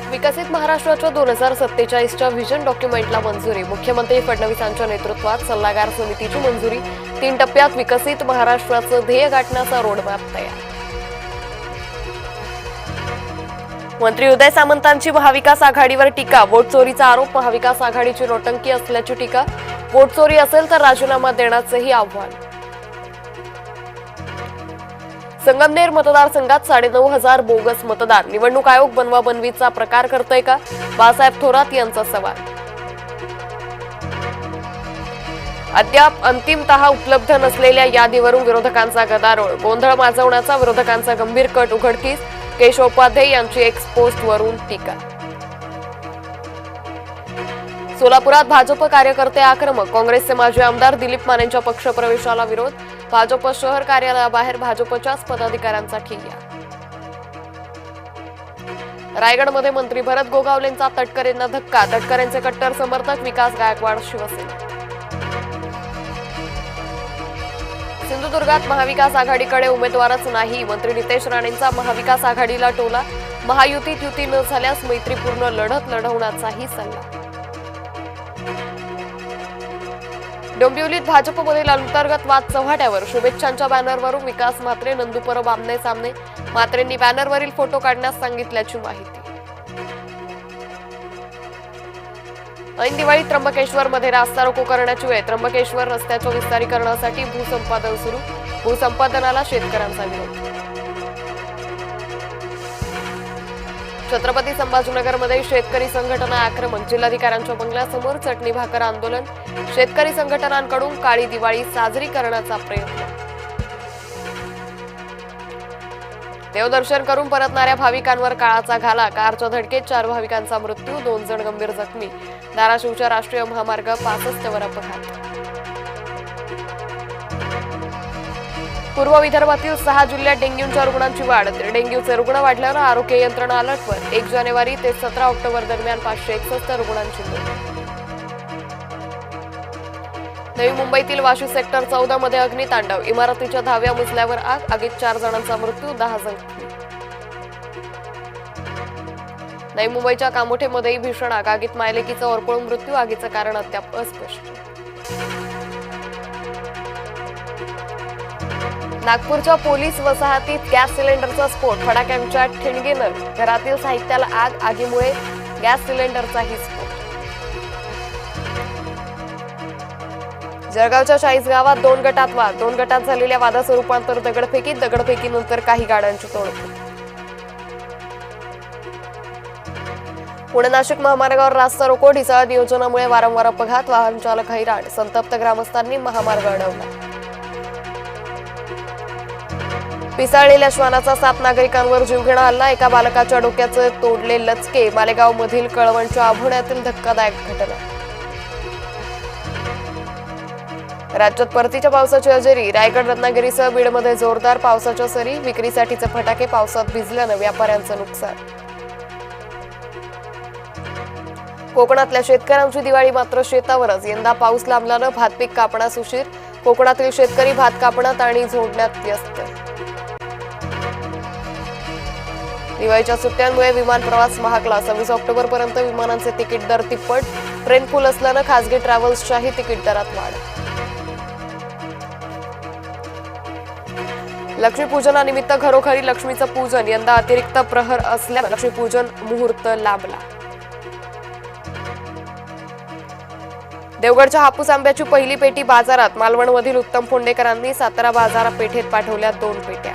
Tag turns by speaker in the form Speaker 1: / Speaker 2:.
Speaker 1: विकसित महाराष्ट्राच्या 2047च्या व्हिजन डॉक्युमेंटला मंजुरी। मुख्यमंत्री फडणवीसांच्या नेतृत्वात सल्लागार समितीची मंजुरी। 3 टप्प्यात विकसित महाराष्ट्राचं ध्येय गाठण्याचा रोडमॅप तयार। मंत्री उदय सामंतांची महाविकास आघाडीवर टीका। वोट चोरीचा आरोप। महाविकास आघाडीची नोटंकी असल्याची टीका। वोट चोरी असेल तर राजीनामा देण्याचंही आव्हान। संगमनेर मतदारसंघात 9,500 बोगस मतदार। निवडणूक आयोग बनवाबनवीचा प्रकार करतोय का? बाळासाहेब थोरात यांचा सवाल। अद्याप अंतिमतः उपलब्ध नसलेल्या यादीवरून विरोधकांचा गदारोळ। गोंधळ माजवण्याचा विरोधकांचा गंभीर कट उघडकीस। केशवोपाध्ये यांची एक्स पोस्टवरून टीका। सोलापुरात भाजप कार्यकर्ते आक्रमक। काँग्रेसचे माजी आमदार दिलीप मानेंच्या पक्षप्रवेशाला विरोध। भाजप शहर कार्यालयाबाहेर भाजपच्याच पदाधिकाऱ्यांचा ठिय्या। रायगडमध्ये मंत्री भरत गोगावलेंचा तटकरेंना धक्का। तटकरेंचे कट्टर समर्थक विकास गायकवाड शिवसेना। सिंधुदुर्गात महाविकास आघाडीकडे उमेदवारच नाही। मंत्री नितेश राणेंचा महाविकास आघाडीला टोला। महायुतीत युती न झाल्यास मैत्रीपूर्ण लढत लढवण्याचाही सल्ला। डोंबिवलीत भाजपमधील अंतर्गत वाद चव्हाट्यावर। शुभेच्छांच्या बॅनरवरून विकास म्हात्रे नंदू परब आमने सामने। म्हात्रेंनी बॅनरवरील फोटो काढण्यास सांगितल्याची माहिती। ऐन दिवाळीत त्र्यंबकेश्वरमध्ये रास्ता रोको करण्याची वेळ। त्र्यंबकेश्वर रस्त्याच्या विस्तारीकरणासाठी भूसंपादन सुरू। भूसंपादनाला शेतकऱ्यांचा विरोध। छत्रपती संभाजीनगरमध्ये शेतकरी संघटना आक्रमक। जिल्हाधिकाऱ्यांच्या बंगल्यासमोर चटणी भाकर आंदोलन। शेतकरी संघटनांकडून काळी दिवाळी साजरी करण्याचा प्रयत्न। देवदर्शन करून परतणाऱ्या भाविकांवर काळाचा घाला। कारच्या धडकेत 4 भाविकांचा मृत्यू, 2 जण गंभीर जखमी। धाराशिवच्या राष्ट्रीय महामार्ग 65 वर अपघात। पूर्व विदर्भातील 6 जिल्ह्यात डेंग्यूच्या रुग्णांची वाढ। डेंग्यूचे रुग्ण वाढल्यानं आरोग्य यंत्रणा अलर्टवर। 1 जानेवारी ते 17 ऑक्टोबर दरम्यान 561 रुग्णांची नोंद। नवी मुंबईतील वाशी सेक्टर 14 मध्ये अग्नितांडव। इमारतीच्या 10व्या मजल्यावर आग। आगीत 4 जणांचा मृत्यू, 10 जखमी। नवी मुंबईच्या कामोठेमध्येही भीषण आग। आगीत मायलेकीचा होरपळून मृत्यू। आगीचं कारण अद्याप अस्पष्ट। नागपूरच्या पोलीस वसाहतीत गॅस सिलेंडरचा स्फोट। फटाक्यांच्या ठिणगीनं घरातील साहित्याला आग। आगीमुळे गॅस सिलेंडरचाही स्फोट। जळगावच्या 40 गावात 2 गटात वाद। 2 गटात झालेल्या वादाचं रूपांतर दगडफेकीत। दगडफेकीनंतर काही गाड्यांची तोडफोड। पुणे नाशिक महामार्गावर रास्ता रोको। ढिसाळ नियोजनामुळे वारंवार अपघात। वाहन चालक हैराण। संतप्त ग्रामस्थांनी महामार्ग अडवला। पिसाळलेल्या श्वानाचा 7 नागरिकांवर जीवघेणा हल्ला। एका बालकाच्या डोक्याचे तोडले लचके। मालेगाव मधील कळवणच्या आभोण्यातील धक्कादायक घटना। राज्यात परतीच्या पावसाची हजेरी। रायगड रत्नागिरीसह बीडमध्ये जोरदार पावसाच्या सरी। विक्रीसाठीचे फटाके पावसात भिजल्यानं व्यापाऱ्यांचं नुकसान। कोकणातल्या शेतकऱ्यांची दिवाळी मात्र शेतावरच। यंदा पाऊस लांबल्यानं भात पीक कापण्यास उशीर। कोकणातील शेतकरी भात कापण्यात आणि झोडण्यात व्यस्त। दिवाळीच्या सुट्ट्यांमुळे विमान प्रवास महागला। 26 ऑक्टोबर पर्यंत विमानांचे तिकीट दर तिप्पट। ट्रेन फुल असल्यानं खासगी ट्रॅव्हल्सच्याही तिकीट दरात वाढ। लक्ष्मीपूजनानिमित्त घरोघरी लक्ष्मीचं पूजन। यंदा अतिरिक्त प्रहर असल्यानं लक्ष्मीपूजन मुहूर्त लांबला। देवगडच्या हापूस आंब्याची पहिली पेटी बाजारात। मालवणमधील उत्तम फोंडेकरांनी सातारा बाजारपेठेत पाठवल्या 2 पेट्या।